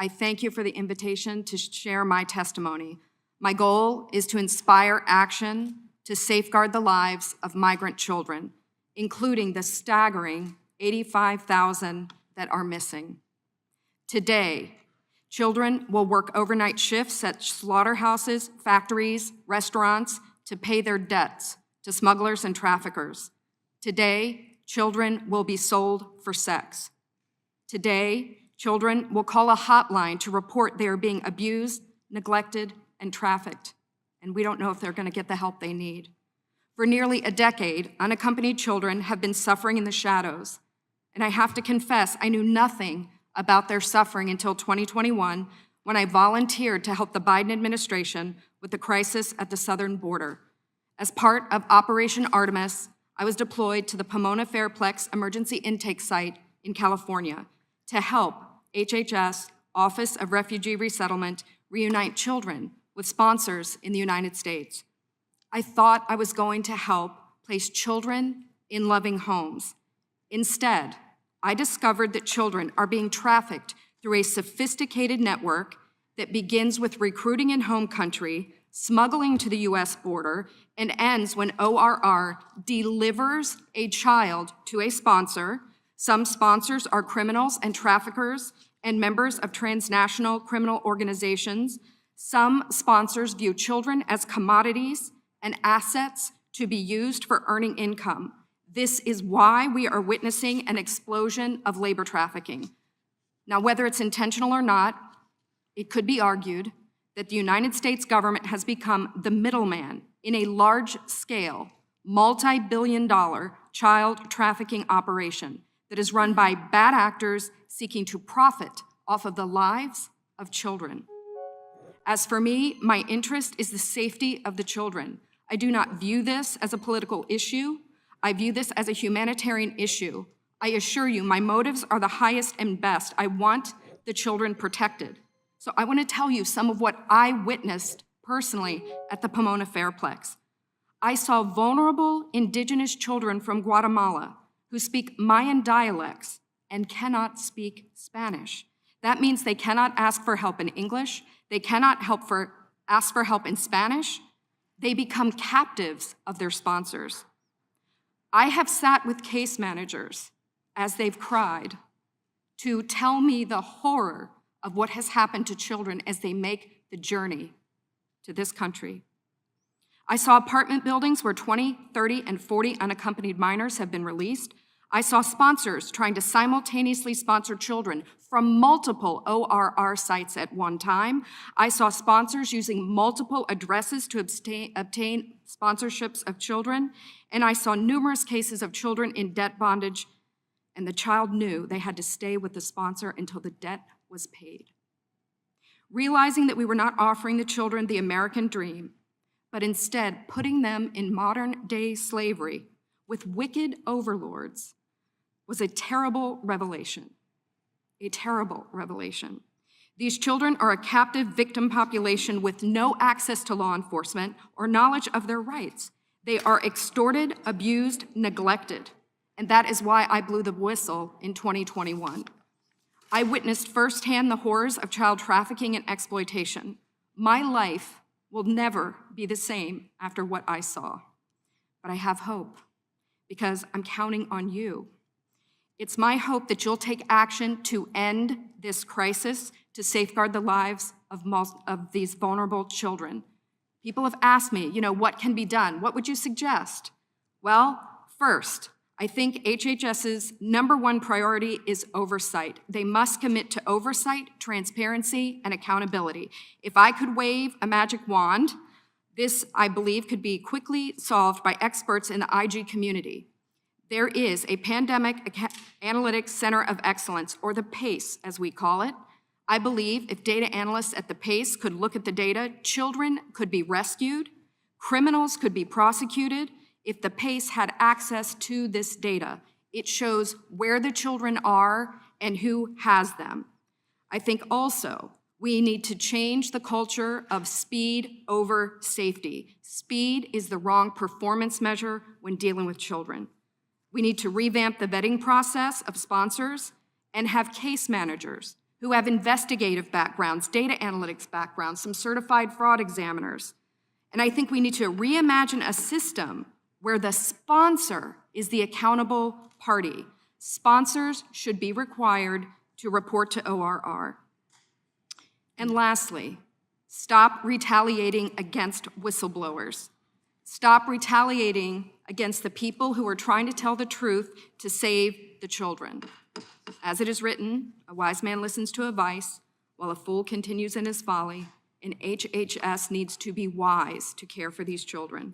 I thank you for the invitation to share my testimony. My goal is to inspire action to safeguard the lives of migrant children, including the staggering 85,000 that are missing. Today, children will work overnight shifts at slaughterhouses, factories, restaurants to pay their debts to smugglers and traffickers. Today, children will be sold for sex. Today, children will call a hotline to report they are being abused, neglected, and trafficked, and we don't know if they're going to get the help they need. For nearly a decade, unaccompanied children have been suffering in the shadows, and I have to confess, I knew nothing about their suffering until 2021, when I volunteered to help the Biden administration with the crisis at the southern border. As part of Operation Artemis, I was deployed to the Pomona Fairplex Emergency Intake Site in California to help HHS, Office of Refugee Resettlement, reunite children with sponsors in the United States. I thought I was going to help place children in loving homes. Instead, I discovered that children are being trafficked through a sophisticated network that begins with recruiting in home country, smuggling to the US border, and ends when ORR delivers a child to a sponsor. Some sponsors are criminals and traffickers and members of transnational criminal organizations. Some sponsors view children as commodities and assets to be used for earning income. This is why we are witnessing an explosion of labor trafficking. Now, whether it's intentional or not, it could be argued that the United States government has become the middleman in a large-scale, multi-billion-dollar child trafficking operation that is run by bad actors seeking to profit off of the lives of children. As for me, my interest is the safety of the children. I do not view this as a political issue. I view this as a humanitarian issue. I assure you, my motives are the highest and best. I want the children protected. So I want to tell you some of what I witnessed personally at the Pomona Fairplex. I saw vulnerable indigenous children from Guatemala who speak Mayan dialects and cannot speak Spanish. That means they cannot ask for help in English, they cannot ask for help in Spanish. They become captives of their sponsors. I have sat with case managers as they've cried to tell me the horror of what has happened to children as they make the journey to this country. I saw apartment buildings where 20, 30, and 40 unaccompanied minors have been released. I saw sponsors trying to simultaneously sponsor children from multiple ORR sites at one time. I saw sponsors using multiple addresses to obtain sponsorships of children. And I saw numerous cases of children in debt bondage, and the child knew they had to stay with the sponsor until the debt was paid. Realizing that we were not offering the children the American dream, but instead putting them in modern-day slavery with wicked overlords, was a terrible revelation. A terrible revelation. These children are a captive victim population with no access to law enforcement or knowledge of their rights. They are extorted, abused, neglected, and that is why I blew the whistle in 2021. I witnessed firsthand the horrors of child trafficking and exploitation. My life will never be the same after what I saw, but I have hope because I'm counting on you. It's my hope that you'll take action to end this crisis, to safeguard the lives of these vulnerable children. People have asked me, what can be done? What would you suggest? Well, first, I think HHS's #1 priority is oversight. They must commit to oversight, transparency, and accountability. If I could wave a magic wand, this, I believe, could be quickly solved by experts in the IG community. There is a Pandemic Analytics Center of Excellence, or the PACE, as we call it. I believe if data analysts at the PACE could look at the data, children could be rescued, criminals could be prosecuted. If the PACE had access to this data, it shows where the children are and who has them. I think also we need to change the culture of speed over safety. Speed is the wrong performance measure when dealing with children. We need to revamp the vetting process of sponsors and have case managers who have investigative backgrounds, data analytics backgrounds, some certified fraud examiners. And I think we need to reimagine a system where the sponsor is the accountable party. Sponsors should be required to report to ORR. And lastly, stop retaliating against whistleblowers. Stop retaliating against the people who are trying to tell the truth to save the children. As it is written, a wise man listens to advice, while a fool continues in his folly, and HHS needs to be wise to care for these children.